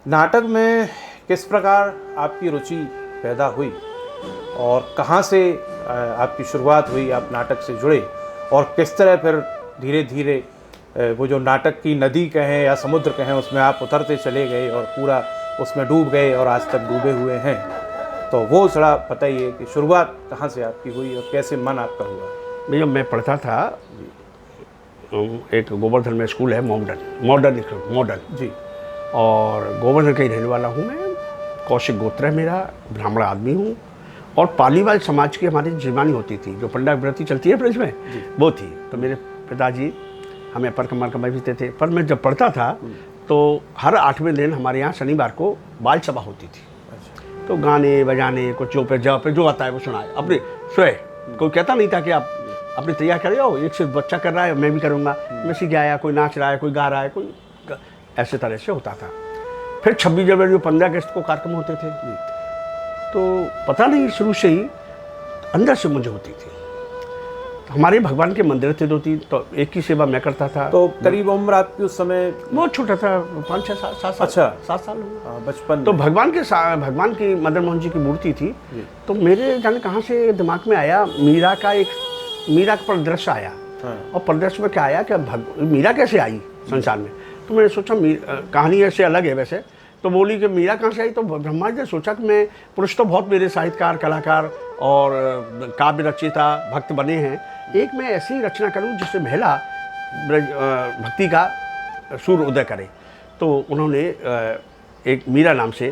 नाटक में किस प्रकार आपकी रुचि पैदा हुई और कहाँ से आपकी शुरुआत हुई, आप नाटक से जुड़े और किस तरह फिर धीरे धीरे वो जो नाटक की नदी कहें या समुद्र कहें उसमें आप उतरते चले गए और पूरा उसमें डूब गए और आज तक डूबे हुए हैं। तो वो थोड़ा बताइए कि शुरुआत कहाँ से आपकी हुई और कैसे मन आपका हुआ। भैया मैं पढ़ता था, एक गोवर्धन में स्कूल है, मॉडर्न जी। और गोवर्धन का ही रहने वाला हूँ मैं। कौशिक गोत्र है मेरा, ब्राह्मण आदमी हूँ। और पालीवाल समाज की हमारी जिरमानी होती थी, जो पंडा व्रती चलती है ब्रज में, वो थी। तो मेरे पिताजी हमें पर कमर कमाई भेजते थे। पर मैं जब पढ़ता था तो हर 8वें दिन हमारे यहाँ शनिवार को बाल सभा होती थी। तो गाने बजाने कुछ जो आता है वो सुनाए अपने स्वयं। कोई कहता नहीं था कि आप अपनी तैयार कर हो, एक से बच्चा कर रहा है मैं भी करूँगा, मैं सीख आया, कोई नाच रहा है, कोई गा रहा है, कोई ऐसे तरह से होता था। फिर 26 जनवरी 15 अगस्त को कार्यक्रम होते थे। तो पता नहीं शुरू से ही अंदर से मुझे होती थी। हमारे भगवान के मंदिर थे 2-3, तो एक की सेवा मैं करता था। तो करीब उम्र आपकी उस समय? बहुत छोटा था, 5-6 साल, 7 साल। अच्छा, 7 साल बचपन। तो भगवान की मदन मोहन जी की मूर्ति थी। तो मेरे जाने कहाँ से दिमाग में आया, मीरा का परिदृश्य आया। और परिदृश्य में क्या आया कि मीरा कैसे आई संसार में। तो मैंने सोचा कहानी ऐसे अलग है वैसे। तो बोली कि मीरा कहाँ से आई। तो ब्रह्मा जी ने सोचा कि मैं पुरुष तो बहुत मेरे साहित्यकार, कलाकार और काव्य रचयिता, भक्त बने हैं, एक मैं ऐसी रचना करूं जिससे महिला भक्ति का सूर्य उदय करे। तो उन्होंने एक मीरा नाम से,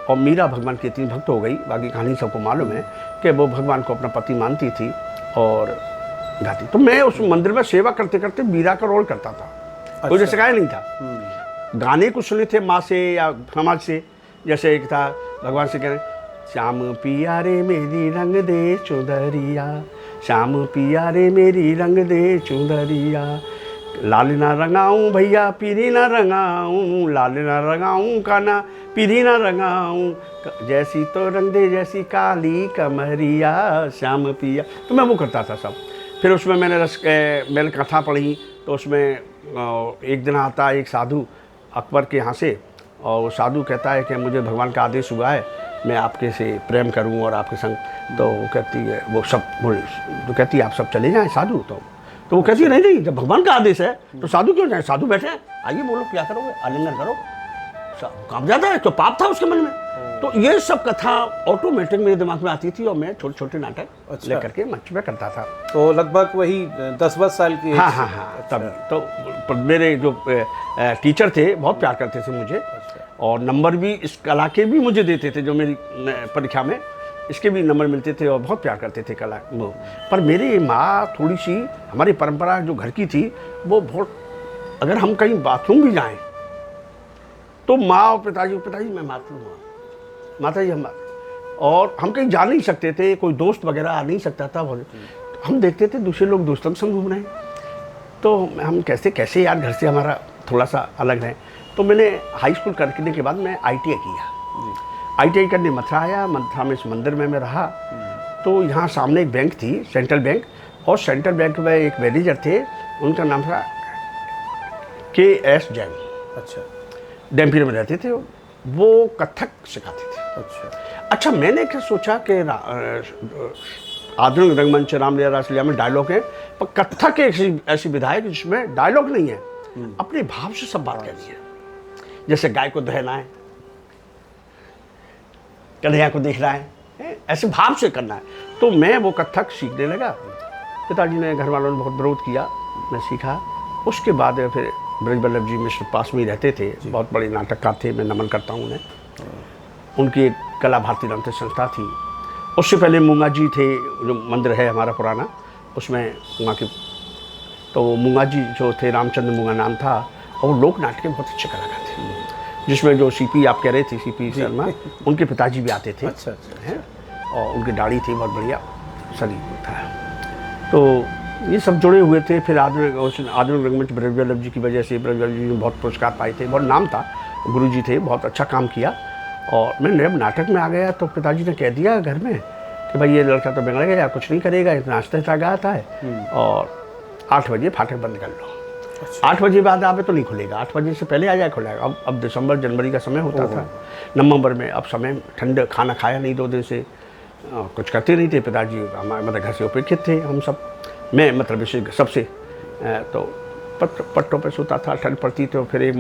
और मीरा भगवान की इतनी भक्त हो गई, बाकी कहानी सबको मालूम है कि वो भगवान को अपना पति मानती थी और गाती। तो मैं उस मंदिर में सेवा करते करते मीरा का रोल करता था। अच्छा। कोई सिखाया नहीं था। गाने कुछ सुने थे माँ से या समाज से। जैसे एक था, भगवान से कह रहे, श्याम पिया रे मेरी रंग दे चुंदरिया, श्याम पिया रे मेरी रंग दे चुंदरिया, लाल ना रंगाऊं भैया पीरी ना रंगाऊं, लाल ना रंगाऊं काना पीरी ना रंगाऊं, जैसी तो रंग दे जैसी काली कमरिया, श्याम पिया। तो मैं वो करता था सब। फिर उसमें मैंने कथा पढ़ी। तो उसमें एक दिन आता एक साधु अकबर के यहाँ से, और वो साधु कहता है कि मुझे भगवान का आदेश हुआ है मैं आपके से प्रेम करूं और आपके संग। तो वो कहती है, वो सब बोले, तो कहती है आप सब चले जाएं साधु। तो वो कहती है नहीं, जब भगवान का आदेश है तो साधु क्यों जाए, साधु बैठे हैं, आइए बोलो क्या करोगे, आलिंगन करो। काम ज़्यादा है तो पाप था उसके मन में। तो ये सब कथा ऑटोमेटिक मेरे दिमाग में आती थी और मैं छोटे छोटे नाटक लेकर के मंच पे करता था। तो लगभग वही 10-12 साल की? हाँ। तब तो मेरे जो टीचर थे बहुत प्यार करते थे मुझे। और नंबर भी इस कला के भी मुझे देते थे, जो मेरी परीक्षा में इसके भी नंबर मिलते थे और बहुत प्यार करते थे कला वो। पर मेरी माँ थोड़ी सी, हमारी परंपरा जो घर की थी वो बहुत, अगर हम कहीं बाथरूम भी जाएं तो माँ और पिताजी मैं माता जी हम, और हम कहीं जा नहीं सकते थे, कोई दोस्त वगैरह आ नहीं सकता था। हम देखते थे दूसरे लोग दोस्तों के संग घूम रहे हैं, तो हम कैसे यार घर से हमारा थोड़ा सा अलग है। तो मैंने हाई स्कूल करने के बाद मैं ITI किया। ITI करने मथुरा आया। मथुरा में इस मंदिर में मैं रहा। तो यहाँ सामने एक बैंक थी, सेंट्रल बैंक, और सेंट्रल बैंक में एक मैनेजर थे, उनका नाम था KS जैन। अच्छा। डैम्पियर में रहते थे, वो कथक सिखाते थे। अच्छा, मैंने क्या सोचा कि आधुनिक रंगमंच, रामलीला, रासलीला में डायलॉग है, पर कथक एक ऐसी विधा है जिसमें डायलॉग नहीं है, अपने भाव से सब बात करनी है। जैसे गाय को दहना है, कन्हैया को देख रहा है, ऐसे भाव से करना है। तो मैं वो कथक सीखने लगा। पिताजी ने, घर वालों ने बहुत विरोध किया, मैं सीखा। उसके बाद फिर ब्रजवल्लभ जी मिश्र पास में ही रहते थे, बहुत बड़े नाटककार थे, मैं नमन करता हूँ उन्हें। उनकी एक कला भारती नाम से संस्था थी। उससे पहले मूंगा जी थे, जो मंदिर है हमारा पुराना, उसमें वहाँ के, तो मूंगा जी जो थे, रामचंद्र मूंगा नाम था, और वो लोक नाटक के बहुत अच्छे कलाकार थे, जिसमें जो CP आप कह रहे थे, CP शर्मा, उनके पिताजी भी आते थे। अच्छा। हैं, और उनकी दाढ़ी थी बहुत बढ़िया, शरीर था। तो ये सब जुड़े हुए थे। फिर आधुनिक रंगमंच ब्रजवल्लभ जी की वजह से, ब्रजवल्लभ जी ने बहुत पुरस्कार पाए थे, बहुत नाम था, गुरुजी थे, बहुत अच्छा काम किया। और मैं जब नाटक में आ गया तो पिताजी ने कह दिया घर में कि भाई ये लड़का तो बिगड़ गया, कुछ नहीं करेगा, इतना नाचता गाता है, और 8 बजे फाटक बंद कर लो। 8 बजे बाद आवे तो नहीं खुलेगा, 8 बजे से पहले आ जाए खुलेगा। अब दिसंबर जनवरी का समय होता था, नवंबर में। अब समय ठंड, खाना खाया नहीं 2 दिन से, कुछ करते नहीं थे पिताजी, हमारे मतलब घर से उपेक्षित थे हम सब। मैं मतलब विशेष सबसे तो पट्टों पे सोता था, ठंड पड़ती तो फिर एक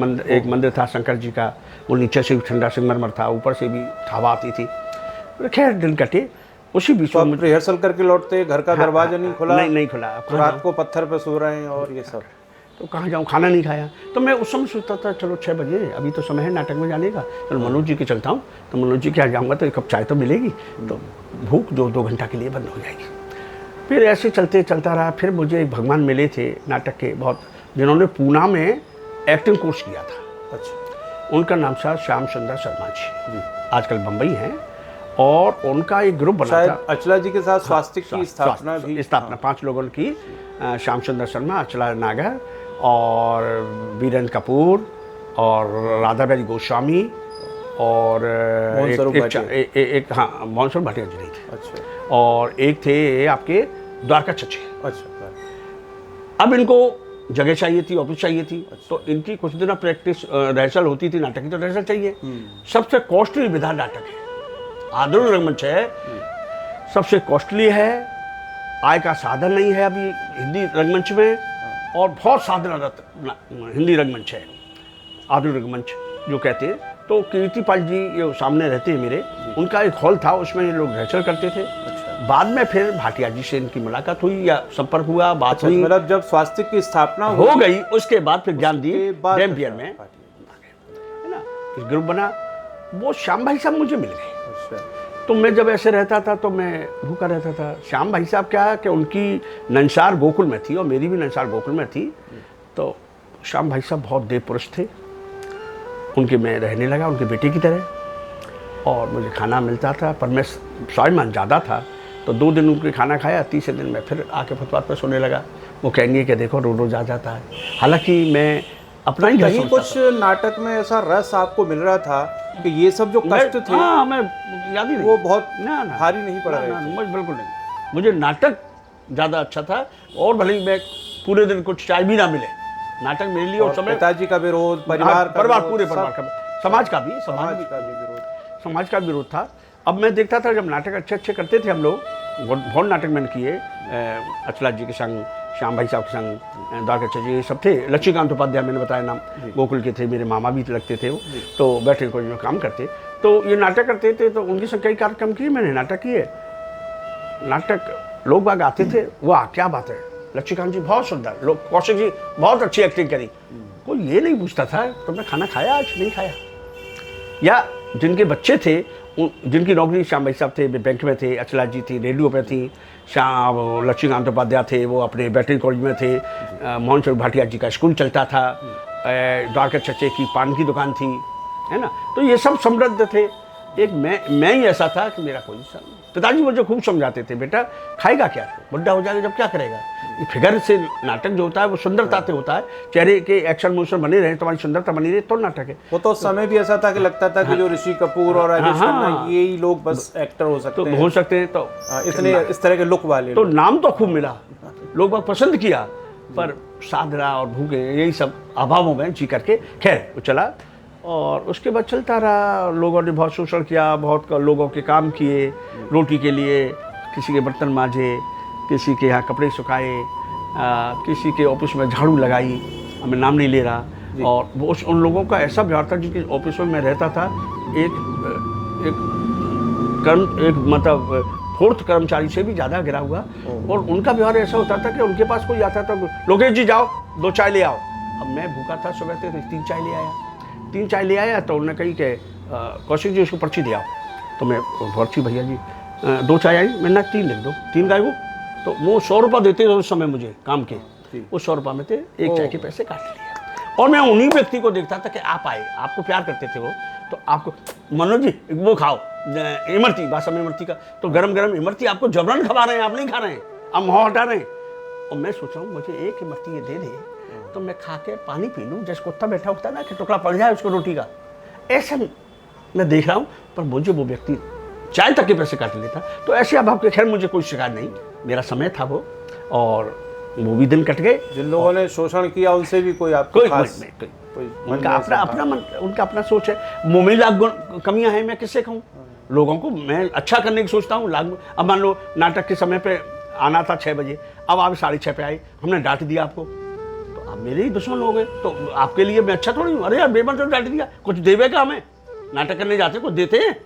मंदिर था शंकर जी का, वो नीचे से भी ठंडा संगमरमर था, ऊपर से भी हवा आती थी। खैर दिन कटे। उसी बीच में रिहर्सल करके लौटते, घर का दरवाजा नहीं खुला, नहीं खुला, रात को पत्थर पे सो रहे हैं और ये सब। तो कहाँ जाऊँ, खाना नहीं खाया। तो मैं उस समय सोचता था चलो 6 बजे अभी तो समय है नाटक में जाने का, चलो मनोज जी के चलता हूँ। तो मनोज जी के यहाँ जाऊँगा तो 1 कप चाय तो मिलेगी, तो भूख 2 घंटा के लिए बंद हो जाएगी। फिर ऐसे चलता रहा। फिर मुझे एक भगवान मिले थे नाटक के बहुत, जिन्होंने पूना में एक्टिंग कोर्स किया था। अच्छा। उनका नाम था श्याम सुंदर शर्मा जी, आजकल बम्बई हैं। और उनका एक ग्रुप बना था, अचला जी के साथ स्वास्तिक की स्थापना भी, 5 लोगों की, श्याम सुंदर शर्मा, अचला नागर और वीरेंद्र कपूर और राधाबाई गोस्वामी और एक हाँ मोहन स्वरूप भाटिया जी नहीं थे। अच्छा। और एक थे आपके द्वारका चचे। अच्छा। अब इनको जगह चाहिए थी, ऑफिस चाहिए थी। तो इनकी कुछ दिन प्रैक्टिस रिहर्सल होती थी नाटक की, तो रिहर्सल चाहिए। सबसे कॉस्टली विधा नाटक है, आधुनिक रंगमंच है, सबसे कॉस्टली है, आय का साधन नहीं है अभी हिंदी रंगमंच में, और बहुत साधनरत हिंदी रंगमंच है, आधुनिक रंगमंच जो कहते हैं। तो कीर्तिपाल जी ये सामने रहते हैं मेरे, उनका एक हॉल था, उसमें ये लोग रिहर्सल करते थे। बाद में फिर भाटिया जी से इनकी मुलाकात हुई या संपर्क हुआ, बात हुई। मतलब जब स्वास्तिक की स्थापना हो गई उसके बाद फिर ज्ञान दी डैम्पियर में, है ना, इस ग्रुप बना। वो श्याम भाई साहब मुझे मिल गए। तो मैं जब ऐसे रहता था तो मैं भूखा रहता था। श्याम भाई साहब क्या कि उनकी नंसार गोकुल में थी और मेरी भी नंसार गोकुल में थी। तो श्याम भाई साहब बहुत देव पुरुष थे, उनके मैं रहने लगा उनके बेटे की तरह, और मुझे खाना मिलता था। पर मैं स्वाभिमान ज़्यादा था, तो 2 दिन उनके खाना खाया, तीसरे दिन मैं फिर आके फुटपाथ पर सोने लगा। वो कहेंगे कि देखो रोज आ जाता है। हालांकि मैं अपना ही कहीं कुछ नाटक में ऐसा रस आपको मिल रहा था कि ये सब जो कष्ट थे, हाँ मैं याद ही नहीं, वो बहुत ना भारी नहीं पड़ा रहे थे। मुझे बिल्कुल नहीं, मुझे नाटक ज़्यादा अच्छा था। और भले ही मैं पूरे दिन कुछ चाय भी ना मिले, नाटक मेरे लिए उस समय पिताजी का विरोध, परिवार पूरे परिवार का, समाज का भी विरोध था। अब मैं देखता था जब नाटक अच्छे करते थे हम लोग, बहुत नाटक मैंने किए, अचला जी के संग, श्याम भाई साहब के संग, द्वारका जी ये सब थे। लक्ष्मीकांत उपाध्याय मैंने बताया नाम, गोकुल के थे, मेरे मामा भी लगते थे वो। तो बैठे कोई में काम करते, तो ये नाटक करते थे। तो उनके संग कई कार्यक्रम किए मैंने, नाटक किए। नाटक लोग बाग आते थे, वाह क्या बात है, लक्ष्मीकांत जी बहुत सुंदर, लोग कौशिक जी बहुत अच्छी एक्टिंग करी। कोई ये नहीं पूछता था तुमने खाना खाया आज, नहीं खाया। या जिनके बच्चे थे, जिनकी नौकरी, श्याम भाई साहब थे बैंक में थे, अचला जी थी रेडियो पे थी, श्याम लक्ष्मीकांत उपाध्याय थे वो अपने बैटरी कॉलेज में थे, मोहन स्वरूप भाटिया जी का स्कूल चलता था, द्वारका चचे की पान की दुकान थी, है ना। तो ये सब समृद्ध थे। एक मैं ही ऐसा था कि मेरा कोई सा। पिताजी मुझे खूब समझाते थे, बेटा खाएगा क्या, बुढ़ा हो जाएगा जब क्या करेगा। फिगर से नाटक जो होता है वो सुंदरता से होता है, चेहरे के एक्शन मोशन बने रहे, तुम्हारी सुंदरता बनी रहे तो नाटक है। वो तो समय भी ऐसा था कि लगता था कि जो ऋषि कपूर और राजेश खन्ना यही लोग बस एक्टर हो सकते हैं, तो इतने इस तरह के लुक वाले। तो नाम तो खूब मिला, लोग बहुत पसंद किया, पर साधना और भूखे यही सब अभावों में जी करके खैर वो चला। और उसके बाद चलता रहा, लोगों ने बहुत शोषण किया, बहुत लोगों के काम किए रोटी के लिए, किसी के बर्तन मांजे, किसी के यहाँ कपड़े सुखाए, किसी के ऑफिस में झाड़ू लगाई, मैं नाम नहीं ले रहा। और वो उन लोगों का ऐसा व्यवहार था जिनके ऑफिस में मैं रहता था, एक मतलब 4th कर्मचारी से भी ज़्यादा गिरा हुआ। और उनका व्यवहार ऐसा होता था कि उनके पास कोई आता था, लोकेश जी जाओ 2 चाय ले आओ। अब मैं भूखा था सुबह से, तो 3 चाय ले आया। 3 चाय ले आया तो उन्होंने कही कि कौशिक जी उसको पर्ची दे आओ। तो मैं पर्ची भैया जी 2 चाय आई, मैंने 3 लिख दो, 3 गाय वो। तो वो 100 रुपये देते थे उस समय मुझे काम के, वो 100 रुपये में थे, 1 चाय के पैसे काट लिए। और मैं उन्हीं व्यक्ति को देखता था कि आप आए, आपको प्यार करते थे वो, तो आपको मनोज जी वो खाओ इमरती, बासम इमरती का, तो गरम गरम इमरती आपको जबरन खवा रहे हैं, आप नहीं खा रहे हैं, आप मुँह हटा रहे हैं। और मैं सोच रहा हूँ मुझे 1 इमरती ये दे दे तो मैं खा के पानी पी लूँ, जैसे कुत्ता बैठा होता है ना कि टुकड़ा पड़ जाए उसको रोटी का, ऐसा मैं देख रहा हूँ। पर मुझे वो व्यक्ति चाय तक के पैसे काट लेता। तो ऐसे अभाव के खैर मुझे कोई शिकायत नहीं, मेरा समय था वो। और वो भी दिन कट गए। जिन लोगों ने शोषण किया उनसे भी कोई आपको कोई खास कोई मन उनका में अपना ऐसा अपना मन, उनका अपना सोच है। मुंह में लाख कमियां हैं, मैं किससे कहूँ। लोगों को मैं अच्छा करने की सोचता हूँ, लाख। अब मान लो नाटक के समय पे आना था 6 बजे, अब आप 6:30 पे आए, हमने डांट दिया आपको, तो आप मेरे ही दुश्मन हो गए। तो आपके लिए मैं अच्छा थोड़ी हूँ। अरे यार बेमतलब डांट दिया, कुछ देवे का हमें, नाटक करने जाते कुछ देते हैं,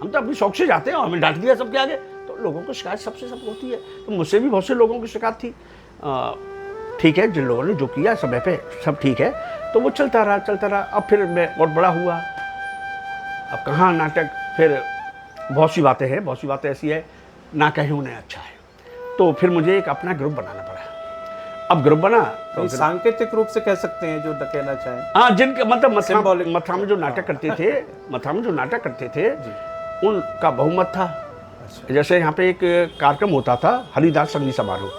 हम तो अपनी शौक से जाते हैं और हमें डांट दिया सबके आगे। तो लोगों को शिकायत सबसे सब होती है। तो मुझसे भी बहुत से लोगों की शिकायत थी। ठीक है, जिन लोगों ने जो किया समय पे सब ठीक है, तो वो चलता रहा। अब फिर मैं और बड़ा हुआ, अब कहाँ नाटक, फिर बहुत सी बातें हैं, बहुत सी बातें ऐसी है ना कहीं उन्हें अच्छा है। तो फिर मुझे एक अपना ग्रुप बनाना पड़ा। अब ग्रुप बना तो सांकेतिक रूप से कह सकते हैं जो कहना चाहें। हाँ, जिनके मतलब Symbolic। मथा में जो नाटक करते थे, उनका बहुमत था। जैसे यहाँ पे एक कार्यक्रम होता था, हरिदास संगीत समारोह,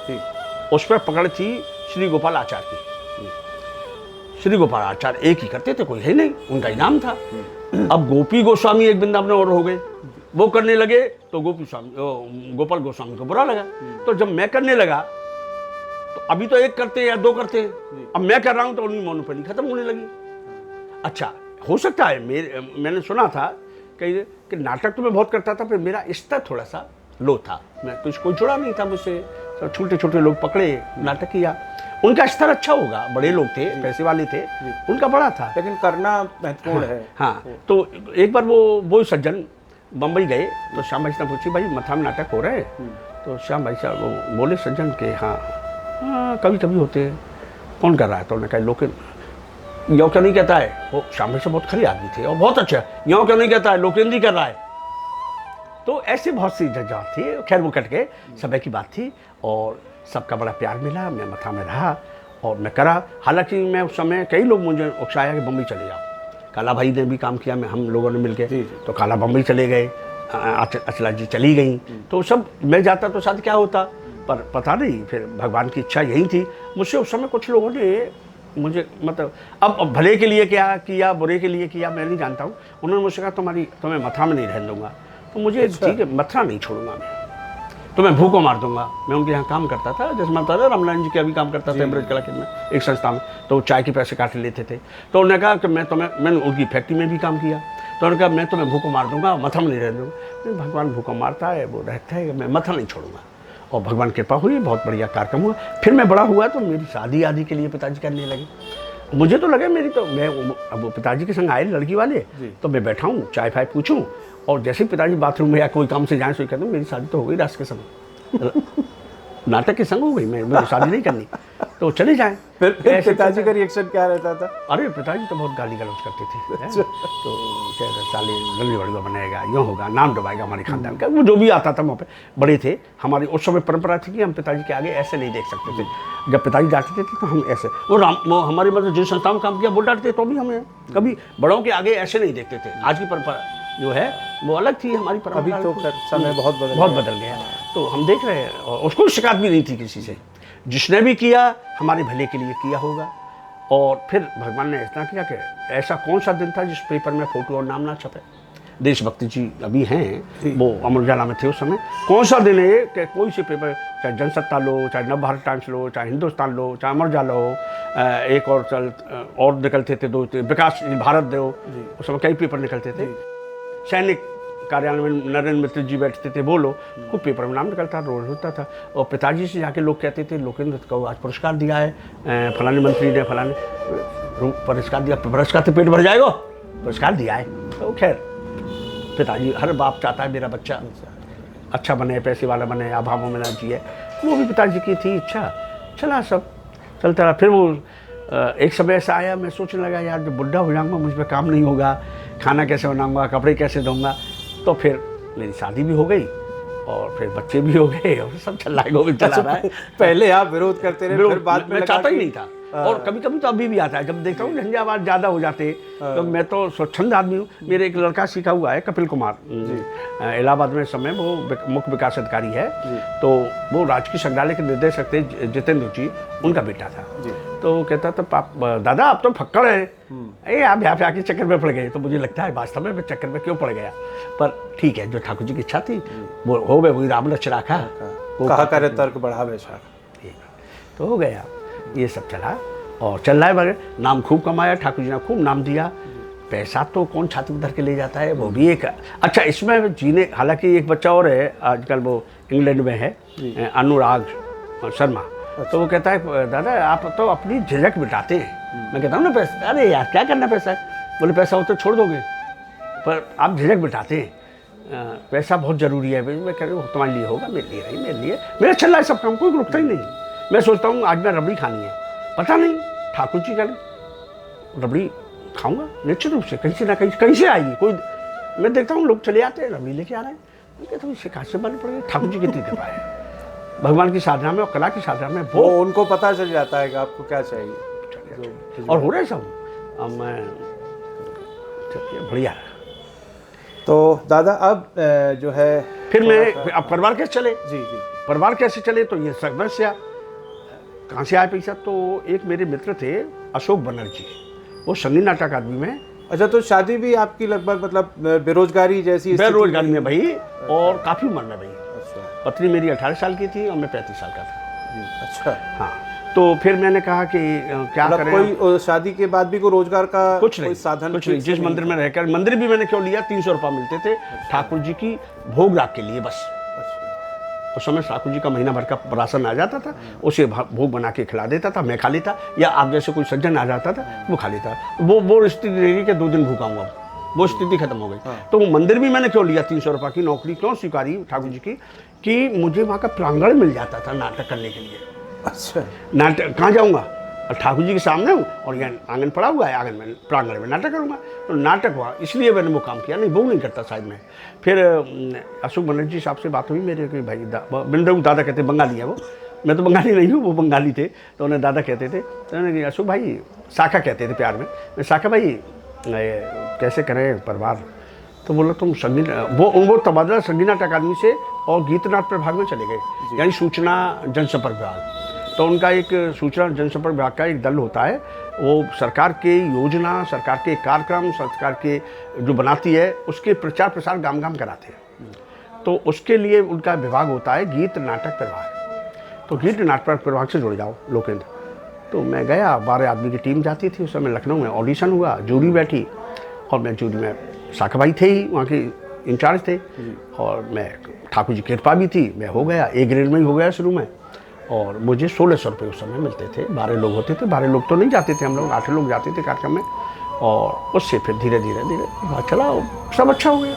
उस पर पकड़ थी श्री गोपाल आचार्य की। श्री गोपाल आचार्य एक ही करते थे, कोई है नहीं, उनका इनाम था। अब गोपी गोस्वामी एक वृंदावन और हो गए, वो करने लगे तो गोपाल गोस्वामी को बुरा लगा। तो जब मैं करने लगा तो अभी तो एक करते या 2 करते, अब मैं कर रहा हूं तो उनकी मोनोपोली खत्म होने लगी। अच्छा, हो सकता है मैंने सुना था कि नाटक तो मैं बहुत करता था, फिर मेरा स्तर थोड़ा सा लो था, मैं कुछ कोई जुड़ा नहीं था मुझसे। तो छोटे छोटे लोग पकड़े, नाटक किया, उनका स्तर अच्छा होगा, बड़े लोग थे, पैसे वाले थे, उनका बड़ा था, लेकिन करना महत्वपूर्ण है। हाँ, तो एक बार वो सज्जन बम्बई गए, तो श्याम भाई से पूछी, भाई मथा में नाटक हो रहे हैं? तो श्याम भाई साहब वो बोले सज्जन के हाँ कभी कभी होते हैं। कौन कर रहा है? तो उन्होंने कहा लोकेन। यो क्यों नहीं कहता है? वो श्याम भाई से बहुत खरी आदमी थे और बहुत अच्छा, यो क्यों नहीं कहता है, लोकेन जी कर रहा है। तो ऐसे बहुत सी जगह थी। खैर वो कट गए, समय की बात थी और सबका बड़ा प्यार मिला। मैं मथा में रहा और मैं करा। हालांकि मैं उस समय कई लोग मुझे उकसाया कि बम्बई चले जाओ। काला भाई ने भी काम किया, हम लोगों ने मिलकर, तो काला बम्बई चले गए, अचला जी चली गई, तो सब मैं जाता तो शायद क्या होता, पर पता नहीं, फिर भगवान की इच्छा यही थी। मुझसे उस समय कुछ लोगों ने मुझे मतलब अब भले के लिए क्या किया, बुरे के लिए किया, मैं नहीं जानता हूँ। उन्होंने मुझसे कहा तुम्हें मथुरा में नहीं रहने दूंगा। तो मुझे ठीक है, मथुरा नहीं छोड़ूंगा मैं, तो मैं भूखों मार दूंगा। मैं उनके यहाँ काम करता था, जैसे मैं बता रहा, रामनारायण जी के अभी काम करता था ब्रज कला केंद्र में, एक संस्था में, तो चाय के पैसे काट लेते थे। तो उन्होंने कहा कि मैंने उनकी फैक्ट्री में भी काम किया, तो उन्होंने कहा मैं तुम्हें भूखों मार दूंगा, मथुरा में नहीं रहने दूंगा। भगवान भूखों मारता है, वो रहता है, मैं मथुरा नहीं छोड़ूंगा। और भगवान कृपा हुई, बहुत बढ़िया कार्यक्रम हुआ। फिर मैं बड़ा हुआ तो मेरी शादी आदि के लिए पिताजी करने लगे। मुझे तो लगे मेरी तो मैं अब पिताजी के संग आए लड़की वाले, तो मैं बैठा हूँ, चाय फाय पूछूं, और जैसे ही पिताजी बाथरूम में या कोई काम से जाए तो कहते मेरी शादी तो हो गई रात के समय, नाटक के संग हो गई, मैं शादी नहीं करनी, तो चले जाएं। फिर पिताजी का रिएक्शन क्या रहता था? अरे पिताजी तो बहुत गाली गलौज करते थे। तो कह रहे साले गली बड़ी बनेगा, यूँ होगा, नाम दबाएगा हमारे खानदान का। वो जो भी आता था वहाँ पे बड़े थे। हमारी उस समय परंपरा थी कि हम पिताजी के आगे ऐसे नहीं देख सकते थे। जब पिताजी डांटते थे तो हम ऐसे, वो हमारे मतलब जिन संस्थाओं में काम किया वो डांटते, तो भी हमें कभी बड़ों के आगे ऐसे नहीं देखते थे। आज की परंपरा जो है वो अलग थी, हमारी परंपरा अभी तो समय बहुत बदल गया। तो हम देख रहे हैं, और उसको शिकायत भी नहीं थी किसी से। जिसने भी किया हमारे भले के लिए किया होगा। और फिर भगवान ने इतना किया कि ऐसा कौन सा दिन था जिस पेपर में फोटो और नाम ना छपे। देशभक्ति जी अभी हैं, वो अमर उजाला में थे उस समय। कौन सा दिन है कि कोई से पेपर, चाहे जनसत्ता लो, चाहे नव भारत टाइम्स लो, चाहे हिंदुस्तान लो, चाहे अमर उजाला हो, एक और निकलते थे 2 विकास भारत दो, उस समय कई पेपर निकलते थे। सैनिक कार्यालय में नरेंद्र मित्र जी बैठते थे, बोलो, खूब पेपर में नाम निकलता, रोज होता था। और पिताजी से जाके लोग कहते थे लोकेंद्र को आज पुरस्कार दिया है, फलाने मंत्री ने फलाने पुरस्कार दिया। पुरस्कार तो पेट भर जाएगा, पुरस्कार दिया है। तो खैर पिताजी, हर बाप चाहता है मेरा बच्चा अच्छा बने, पैसे वाला बने, अभावों में ना जिए। वो भी पिताजी की थी इच्छा। चला सब चलता रहा। फिर वो एक समय ऐसा आया, मैं सोचने लगा यार जब बुढ़ा हो जाऊँगा मुझ पर काम नहीं होगा, खाना कैसे बनाऊँगा, कपड़े कैसे दूँगा। तो फिर मेरी शादी भी हो गई और फिर बच्चे भी हो गए और सब चल रहा है। पहले आप विरोध करते रहे, फिर बाद में मैं चाहता ही नहीं था। और कभी कभी तो अभी भी आता है, जब देखता हूँ झंझावात ज़्यादा हो जाते, तो मैं तो स्वच्छंद आदमी हूँ। मेरे एक लड़का सीखा हुआ है, कपिल कुमार, इलाहाबाद में समय वो मुख्य विकास अधिकारी है। तो वो राजकीय संग्रहालय के निर्देशक थे, जितेंद्र जी, उनका बेटा था। तो कहता था दादा आप तो फक्कड़ हैं, आप यहाँ पे आके चक्कर में पड़ गए। तो मुझे लगता है वास्तव में चक्कर में क्यों पड़ गया, पर ठीक है, जो ठाकुर जी की इच्छा थी वो हो गए, वही राम लक्ष्य रखा। कहा करे तर्क बढ़ावे शाख। तो हो गया, ये सब चला और चल रहा है वगैरह। नाम खूब कमाया, ठाकुर जी ने खूब नाम दिया। पैसा तो कौन छाती में धर के ले जाता है, वो भी एक अच्छा इसमें जीने। हालांकि एक बच्चा और है आजकल, वो इंग्लैंड में है, अनुराग शर्मा। तो वो कहता है दादा आप तो अपनी झिझक मिटाते हैं। मैं कहता हूँ ना पैसा, अरे यार क्या करना पैसा है। बोले पैसा हो तो छोड़ दोगे, पर आप झिझक मिटाते हैं, पैसा बहुत ज़रूरी है। मैं कह रहा हूँ तुम्हारे लिए होगा, मेरे लिए नहीं, मेरे लिए मेरा चल रहा है सब काम, कोई रुकता ही नहीं। मैं सोचता हूँ आज मैं रबड़ी खानी है, पता नहीं ठाकुर जी का रबड़ी खाऊंगा निश्चित रूप से, कहीं से ना कहीं से आएगी कोई। मैं देखता हूँ लोग चले आते हैं रबड़ी लेके आ रहे हैं, मैं कहता हूँ इससे कहाँ से मालूम पड़ेगा ठाकुर जी कितनी कृपा है भगवान की साधना में और कला की साधना में। वो उनको पता चल जाता है कि आपको क्या चाहिए, और हो रहा है सब। अब मैं बढ़िया। तो दादा अब जो है फिर मैं अब परिवार कैसे चले, जी जी, परिवार कैसे चले, तो ये समस्या कहाँ से आया पैसा। तो एक मेरे मित्र थे अशोक बनर्जी, वो संगीत नाटक आदमी में। अच्छा, तो शादी भी आपकी लगभग मतलब बेरोजगारी जैसी बेरोजगारी में भाई, और काफ़ी उम्र में भाई। अच्छा, पत्नी मेरी 18 साल की थी और मैं 35 साल का था। अच्छा, हाँ, तो फिर मैंने कहा कि क्या मतलब करें। कोई शादी के बाद भी कोई रोजगार का कुछ नहीं, कोई साधन कुछ नहीं। जिस मंदिर में रहकर, मंदिर भी मैंने क्यों लिया, 300 रुपये मिलते थे ठाकुर जी की भोग राग के लिए बस। अच्छा, उस समय ठाकुर जी का महीना भर का राशन आ जाता था, उसे भोग बना के खिला देता था, मैं खा लेता, या आप जैसे कोई सज्जन आ जाता था वो खा लेता। वो स्थिति रही कि 2 दिन भूखा हूँ, वो स्थिति खत्म हो गई। तो वो मंदिर भी मैंने क्यों लिया, 300 रुपये की नौकरी क्यों स्वीकारी ठाकुर जी की, कि मुझे वहाँ का प्रांगण मिल जाता था नाटक करने के लिए। अच्छा, नाटक कहाँ जाऊँगा, और ठाकुर जी के सामने हूँ और यहाँ आंगन पड़ा हुआ है, आंगन में प्रांगण में नाटक करूँगा। तो नाटक हुआ, इसलिए मैंने वो काम किया, नहीं वो नहीं करता शायद मैं। फिर अशोक बनर्जी साहब से बात हुई मेरे कि भाई बिंदु दादा कहते बंगाली है वो, मैं तो बंगाली नहीं हूँ, वो बंगाली थे, तो उन्हें दादा कहते थे। तो उन्होंने कहा अशोक भाई, शाखा कहते थे प्यार में, मैं शाखा भाई कैसे करें परिवार। तो बोला तुम संगीत, वो तबादला संगीत नाटक अकादमी से और गीत नाट्य प्रभाग में चले गए, यानी सूचना जनसंपर्क विभाग। तो उनका एक सूचना जनसंपर्क विभाग का एक दल होता है, वो सरकार के योजना, सरकार के कार्यक्रम, सरकार के जो बनाती है उसके प्रचार प्रसार गांव गांव कराते हैं। तो उसके लिए उनका विभाग होता है गीत नाटक प्रभाग। तो गीत नाटक प्रभाग से जुड़ जाओ लोकेंद्र। तो मैं गया, 12 आदमी की टीम जाती थी उस समय, लखनऊ में ऑडिशन हुआ, जूरी बैठी, और मैं जूरी में शाखा भाई थे ही वहाँ के इंचार्ज थे, और मैं ठाकुर जी की कृपा भी थी, मैं हो गया, A ग्रेड में ही हो गया शुरू में। और मुझे 1600 रुपये उस समय मिलते थे। 12 लोग होते थे, 12 लोग तो नहीं जाते थे हम लोग, 8 लोग जाते थे कार्यक्रम में। और उससे फिर धीरे धीरे धीरे चला, सब अच्छा हो गया।